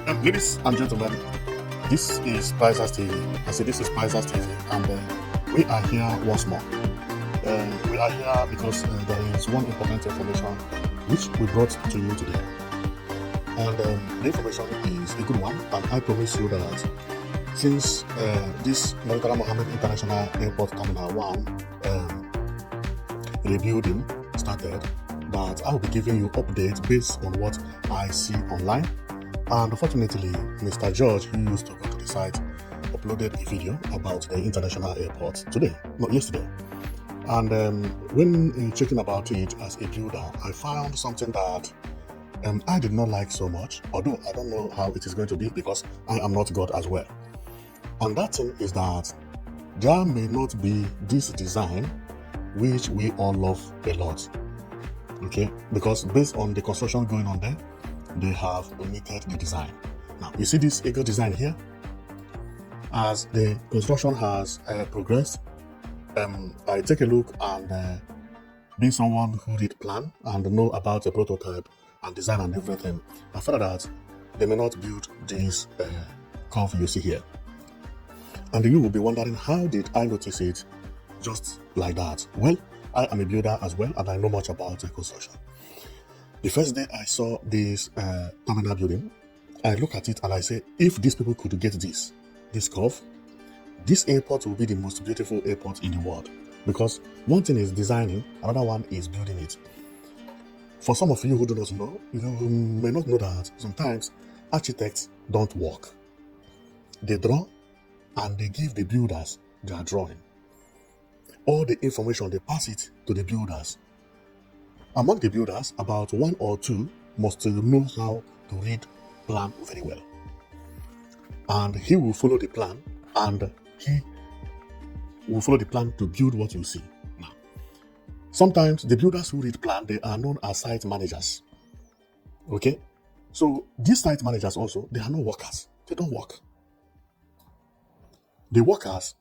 Ladies and gentlemen, this is Prizers TV. I say this is Prizers TV, and we are here once more. We are here because there is one important information which we brought to you today. And the information is a good one, and I promise you that since this Murtala Muhammed International Airport Terminal 1 rebuilding started, that I will be giving you updates based on what I see online. And unfortunately, Mr. George, who used to go to the site, uploaded a video about the international airport today, not yesterday. And when checking about it as a builder, I found something that I did not like so much, although I don't know how it is going to be because I am not God as well. And that thing is that there may not be this design which we all love a lot. Okay, because based on the construction going on there, they have omitted the design. Now, you see this eagle design here? As the construction has progressed, I take a look and being someone who did plan and know about the prototype and design and everything, I found that they may not build this curve you see here. And you will be wondering, how did I notice it just like that? Well, I am a builder as well, and I know much about construction. The first day I saw this terminal building, I look at it and I say, if these people could get this curve, this airport will be the most beautiful airport in the world. Because one thing is designing, another one is building it. For some of you who do not know, you may not know that sometimes architects don't work. They draw and they give the builders their drawing. All the information, they pass it to the builders. Among the builders, about one or two must know how to read plan very well. And he will follow the plan, and he will follow the plan to build what you see. Now, sometimes the builders who read plan, they are known as site managers. Okay? So these site managers also, they are not workers. They don't work. The workers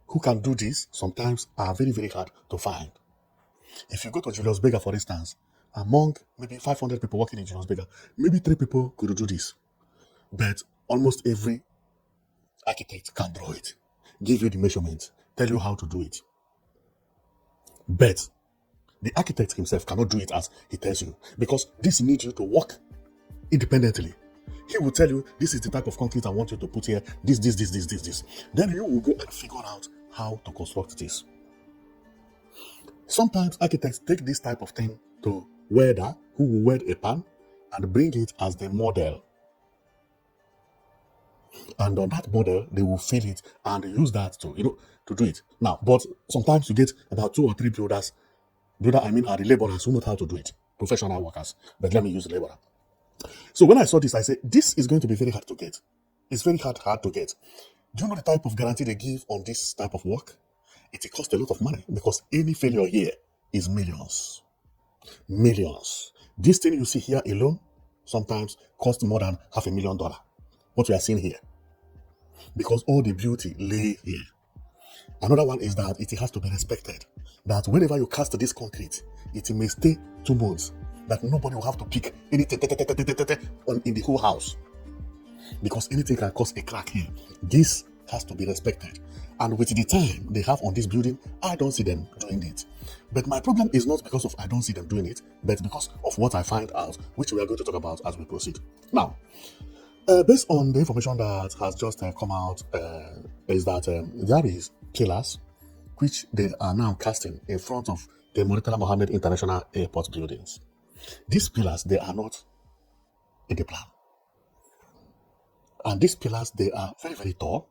who can do this sometimes are very, very hard to find. If you go to Julius Berger, for instance, among maybe 500 people working in Julius Berger, maybe 3 people could do this. But almost every architect can draw it, give you the measurements, tell you how to do it. But the architect himself cannot do it as he tells you, because this needs you to work independently. He will tell you, this is the type of concrete I want you to put here, this. Then you will go and figure out how to construct this. Sometimes architects take this type of thing to welder, who will weld a pan and bring it as the model. And on that model, they will fill it and use that to do it. Now, but sometimes you get about 2 or 3 builders. Are the laborers who know how to do it, professional workers. But let me use the laborer. So when I saw this, I said, this is going to be very hard to get. It's very hard to get. Do you know the type of guarantee they give on this type of work? It costs a lot of money because any failure here is millions. Millions. This thing you see here alone sometimes costs more than $500,000. What we are seeing here. Because all the beauty lay here. Another one is that it has to be respected. That whenever you cast this concrete, it may stay 2 months. That nobody will have to pick anything in the whole house. Because anything can cause a crack here. This has to be respected. And with the time they have on this building, I don't see them doing it. But my problem is not because of I don't see them doing it, but because of what I find out, which we are going to talk about as we proceed. Now, based on the information that has just come out, is that there is pillars which they are now casting in front of the Murtala Muhammed International Airport buildings. These pillars, they are not in the plan. And these pillars, they are very, very tall.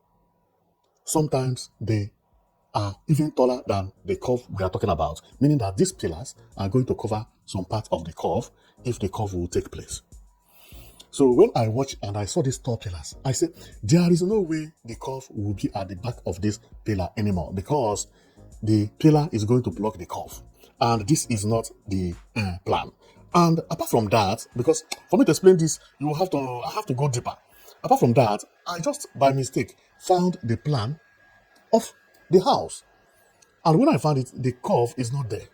Sometimes they are even taller than the curve we are talking about, meaning that these pillars are going to cover some part of the curve if the curve will take place. So when I watched and I saw these tall pillars, I said, there is no way the curve will be at the back of this pillar anymore because the pillar is going to block the curve. And this is not the plan. And apart from that, because for me to explain this, I have to go deeper. Apart from that, I just by mistake found the plan of the house. And when I found it, the curve is not there.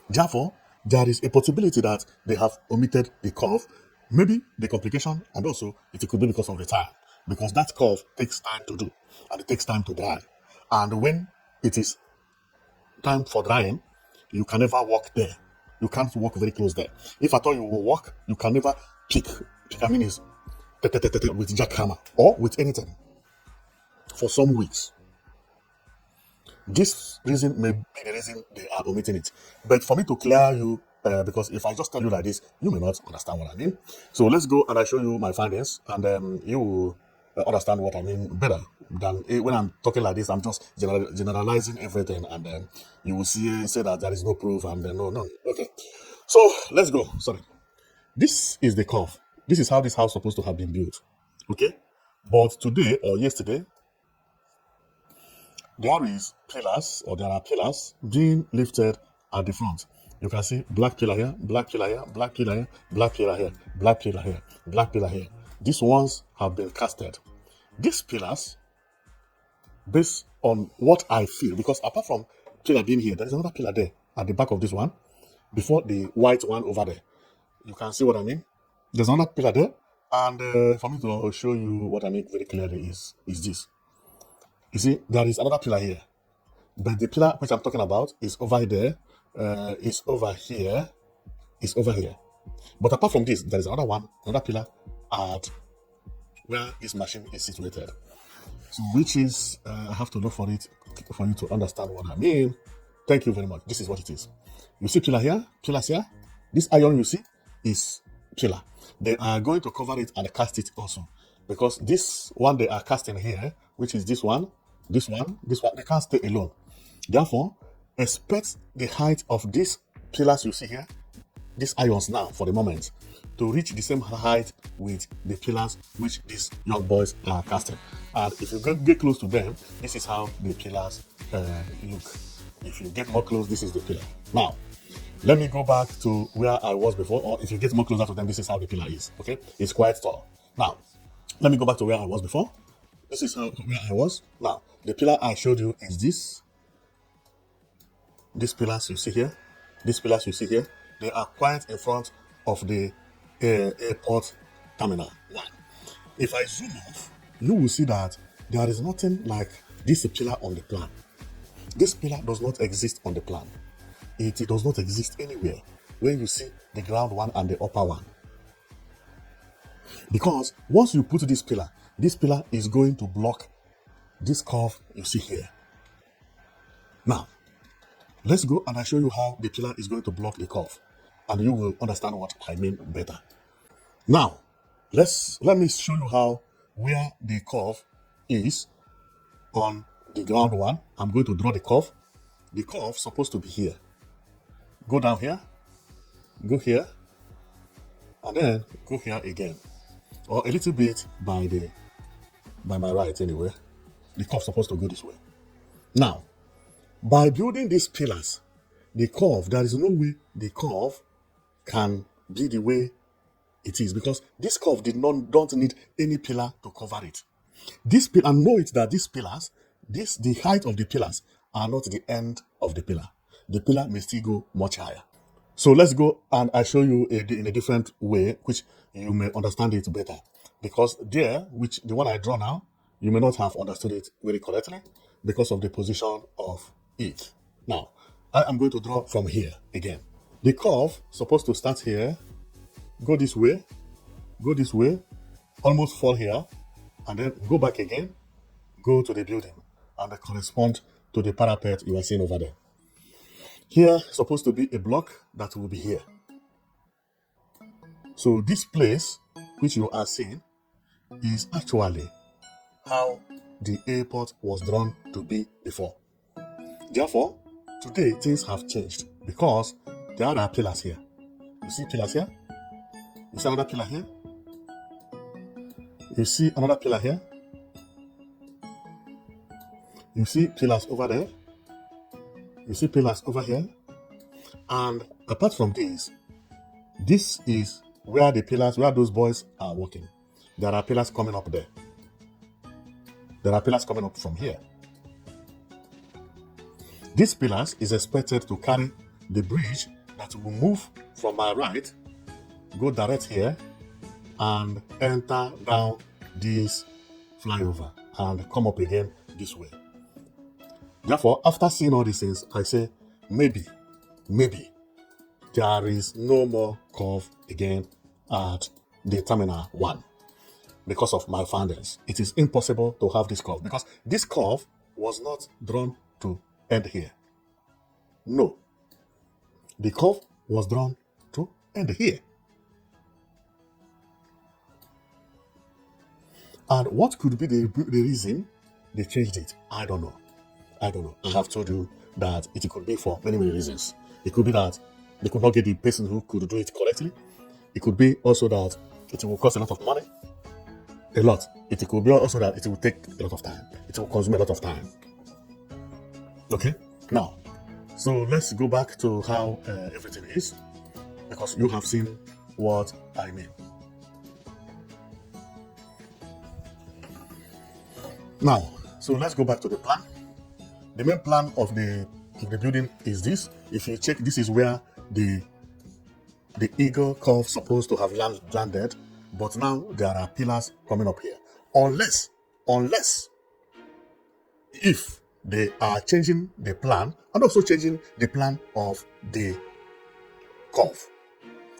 Therefore, there is a possibility that they have omitted the curve Maybe the complication, and also it could be because of the time, because that curve takes time to do, and it takes time to dry. And when it is time for drying, you can never walk there. You can't walk very close there. If at all you will walk, you can never pick. I mean, is with jackhammer or with anything for some weeks. This reason may be the reason they are omitting it. But for me to clear you, because if I just tell you like this, you may not understand what I mean. So let's go and I show you my findings, and you will understand what I mean better than when I'm talking like this. I'm just generalizing everything, and you will say that there is no proof, and no. Okay. So let's go. Sorry. This is the curve. This is how this house is supposed to have been built. Okay. But today or yesterday, there are pillars being lifted at the front. You can see black pillar here, black pillar here, black pillar here, black pillar here, black pillar here, black pillar here. These ones have been casted. These pillars, based on what I feel, because apart from pillar being here, there is another pillar there at the back of this one, before the white one over there. You can see what I mean? There's another pillar there, and for me to show you what I mean very clearly is this. You see, there is another pillar here. But the pillar which I'm talking about is over there, is over here, is over here. But apart from this, there is another pillar at where this machine is situated. So which is, I have to look for it for you to understand what I mean. Thank you very much. This is what it is. You see pillars here. This iron you see is pillar. They are going to cover it and cast it also. Because this one they are casting here, which is this one, they can't stay alone. Therefore, expect the height of these pillars you see here, these irons now for the moment, to reach the same height with the pillars which these young boys are casting. And if you get close to them, this is how the pillars look. If you get more close, this is the pillar. Now, let me go back to where I was before, or if you get more closer to them, this is how the pillar is. Okay, it's quite tall. Now, let me go back to where I was before. This is where I was. Now, the pillar I showed you is this. These pillars you see here, they are quite in front of the airport terminal. Now, if I zoom off, you will see that there is nothing like this pillar on the plan. This pillar does not exist on the plan. It does not exist anywhere when you see the ground one and the upper one. Because once you put this pillar is going to block this curve you see here. Now, let's go and I show you how the pillar is going to block the curve, and you will understand what I mean better. Now, let me show you how where the curve is on the ground one. I'm going to draw the curve. The curve is supposed to be here. Go down here, go here, and then go here again, or a little bit by my right anyway. The curve is supposed to go this way. Now, by building these pillars, the curve, there is no way the curve can be the way it is, because this curve don't need any pillar to cover it. And know it that these pillars, the height of the pillars are not the end of the pillar. The pillar may still go much higher. So let's go and I show you in a different way, which you may understand it better. Because the one I draw now, you may not have understood it very correctly because of the position of it. Now, I am going to draw from here again. The curve supposed to start here, go this way, almost fall here, and then go back again, go to the building, and correspond to the parapet you are seeing over there. Here supposed to be a block that will be here. So this place, which you are seeing, is actually how the airport was drawn to be before. Therefore, today things have changed because there are pillars here. You see pillars here? You see another pillar here? You see another pillar here? You see pillars over there? You see pillars over here? And apart from this is where those boys are working. There are pillars coming up there. There are pillars coming up from here. These pillars is expected to carry the bridge that will move from my right, go direct here, and enter down this flyover and come up again this way. Therefore, after seeing all these things, I say, maybe there is no more curve again at the Terminal 1 because of my findings. It is impossible to have this curve because this curve was not drawn to end here. No. The curve was drawn to end here. And what could be the reason they changed it? I don't know. I have told you that it could be for many reasons. It could be that they could not get the person who could do it correctly. It could be also that it will cost a lot of money. A lot. It could be also that it will take a lot of time. It will consume a lot of time. Okay? Now, so let's go back to how everything is, because you have seen what I mean. Now, so let's go back to the plan. The main plan of the building is this. If you check, this is where the eagle curve supposed to have landed, but now there are pillars coming up here. Unless if they are changing the plan and also changing the plan of the curve,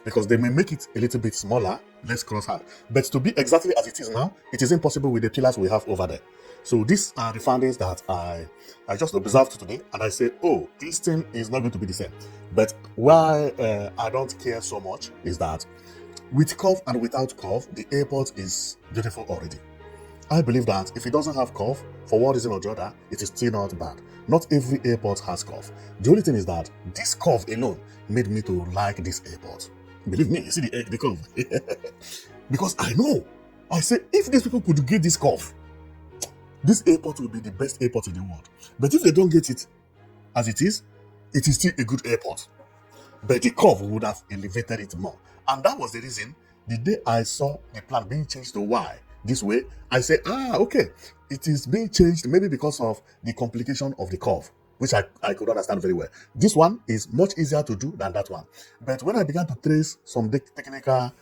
because they may make it a little bit smaller, less cross-hard. But to be exactly as it is now, it is impossible with the pillars we have over there. So these are the findings that I just observed today, and I say, oh, this thing is not going to be the same. But why I don't care so much is that with curve and without curve, the airport is beautiful already. I believe that if it doesn't have curve, for one reason or the other, it is still not bad. Not every airport has curve. The only thing is that this curve alone made me to like this airport. Believe me, you see the curve. Because I know, I say, if these people could get this curve, this airport will be the best airport in the world. But if they don't get it as it is still a good airport. But the curve would have elevated it more. And that was the reason, the day I saw the plan being changed to Y this way, I said, okay, it is being changed maybe because of the complication of the curve, which I could understand very well. This one is much easier to do than that one. But when I began to trace some technical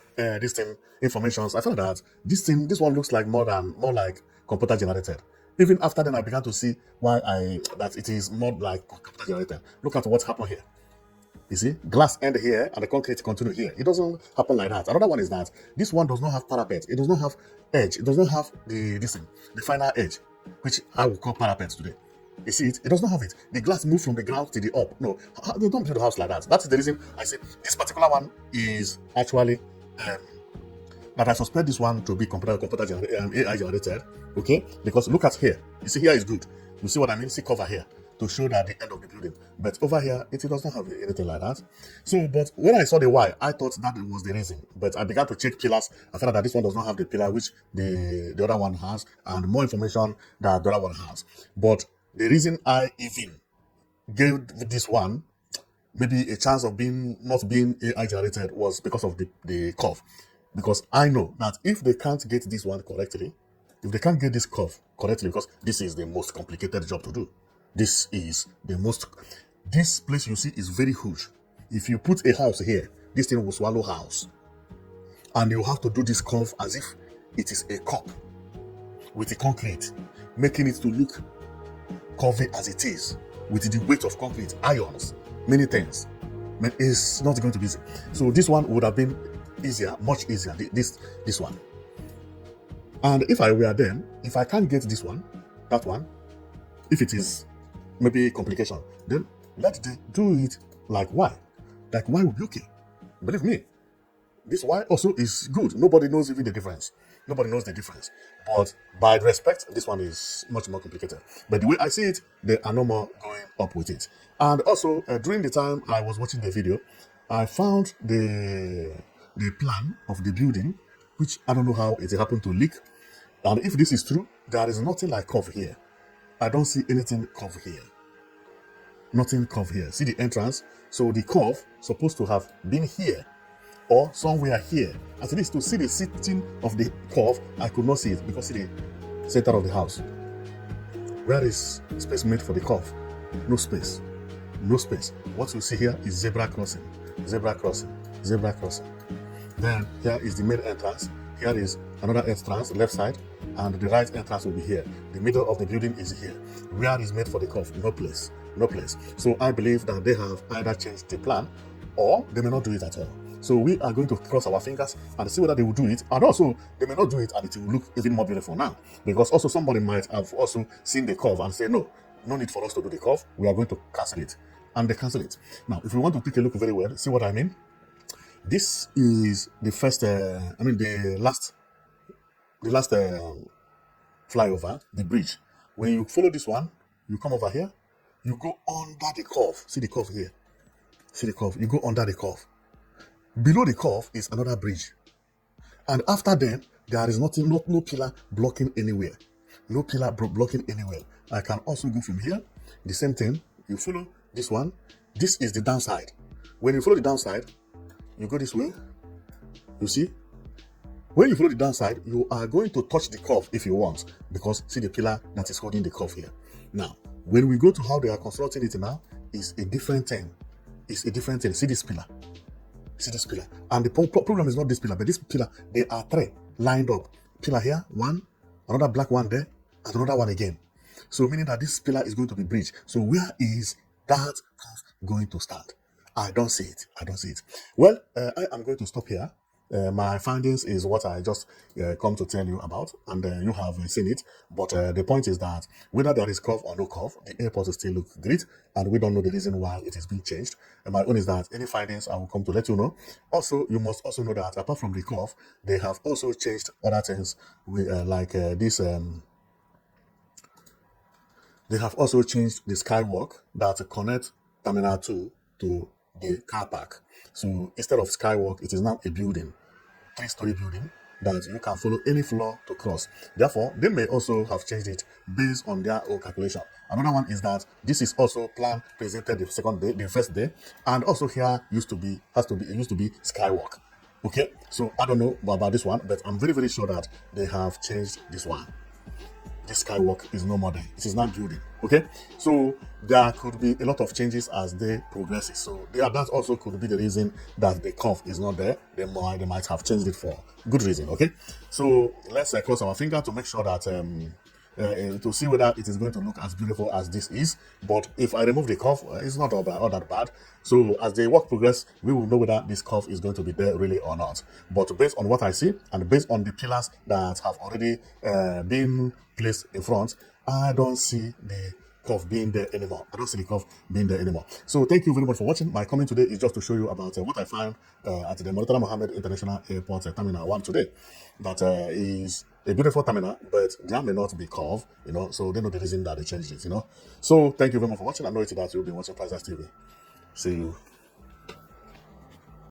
information, I found that this one looks like more like computer generated. Even after then, I began to see why that it is more like computer generated. Look at what happened here. You see, glass end here and the concrete continue here. It doesn't happen like that. Another one is that this one does not have parapet. It does not have edge. It does not have the final edge, which I will call parapet today. You see it? It does not have it. The glass moves from the ground to the up. No, they don't build the house like that. That's the reason I say this particular one is actually that I suspect this one to be AI generated. Okay, because look at here. You see here is good. You see what I mean? See cover here to show that the end of the building. But over here, it does not have anything like that. So, but when I saw the Y, I thought that was the reason. But I began to check pillars. I found out that this one does not have the pillar which the other one has, and more information that the other one has. But the reason I even gave this one maybe a chance of not being AI generated was because of the curve. Because I know that if they can't get this one correctly, if they can't get this curve correctly, because this is the most complicated job to do. This place you see is very huge. If you put a house here, this thing will swallow house. And you have to do this curve as if it is a cup with the concrete, making it to look curvy as it is, with the weight of concrete, irons, many things. But it's not going to be easy. So this one would have been easier, much easier, this one. And if I were them, if I can't get this one, that one, if it is maybe complication, then let them do it like Y. Like Y will be okay. Believe me, this Y also is good. Nobody knows even the difference. Nobody knows the difference. But by respect, this one is much more complicated. But the way I see it, they are no more going up with it. And also, during the time I was watching the video, I found the plan of the building, which I don't know how it happened to leak. And if this is true, there is nothing like curve here. I don't see anything curve here. Nothing curve here. See the entrance? So the curve supposed to have been here or somewhere here. At least to see the sitting of the curve, I could not see it because see the center of the house. Where is space made for the curve? No space. No space. What you see here is zebra crossing. Zebra crossing. Zebra crossing. Then here is the main entrance. Here is another entrance, left side, and the right entrance will be here. The middle of the building is here. Where is made for the curve? No place. No place. So I believe that they have either changed the plan or they may not do it at all. So we are going to cross our fingers and see whether they will do it. And also, they may not do it and it will look even more beautiful now. Because also somebody might have also seen the curve and say, no, no need for us to do the curve. We are going to cancel it. And they cancel it. Now, if we want to take a look very well, see what I mean? This is the first, the last flyover, the bridge. When you follow this one, you come over here, you go under the curve. See the curve here. See the curve. You go under the curve. Below the curve is another bridge. And after them, there is nothing, no pillar blocking anywhere. No pillar blocking anywhere. I can also go from here. The same thing. You follow this one. This is the downside. When you follow the downside, you go this way. You see? When you follow the downside, you are going to touch the curve if you want, because see the pillar that is holding the curve here. Now, when we go to how they are constructing it now, it's a different thing. It's a different thing. See this pillar. See this pillar. And the problem is not this pillar, but this pillar, they are three lined up. Pillar here, one, another black one there, and another one again. So meaning that this pillar is going to be bridged. So where is that curve going to start? I don't see it. I don't see it. Well, I am going to stop here. My findings is what I just come to tell you about, and you have seen it. But the point is that whether there is curve or no curve, the airport will still look great, and we don't know the reason why it is being changed. And my own is that any findings I will come to let you know. Also, you must also know that apart from the curve, they have also changed other things like this. They have also changed the skywalk that connects Terminal 2 to the car park. So instead of skywalk, it is now a building, 3-story building that you can follow any floor to cross. Therefore, they may also have changed it based on their own calculation. Another one is that this is also plan presented the second day, the first day, and also here it used to be skywalk. Okay, so I don't know about this one, but I'm very, very sure that they have changed this one. This skywalk is no more there. It is not building. Okay, so there could be a lot of changes as they progress. So that also could be the reason that the curve is not there. They might have changed it for good reason. Okay, so let's cross our finger to make sure that to see whether it is going to look as beautiful as this is. But if I remove the curve, it's not all that bad. So as the work progress, we will know whether this curve is going to be there really or not. But based on what I see and based on the pillars that have already been placed in front, I don't see the curve being there anymore. I don't see the curve being there anymore. So thank you very much for watching. My comment today is just to show you about what I found at the Murtala Muhammed International Airport Terminal 1 today. That is a beautiful terminal, but there may not be curve, so they know the reason that they changed it, So thank you very much for watching. I know it's that you'll be watching Prices TV. See you.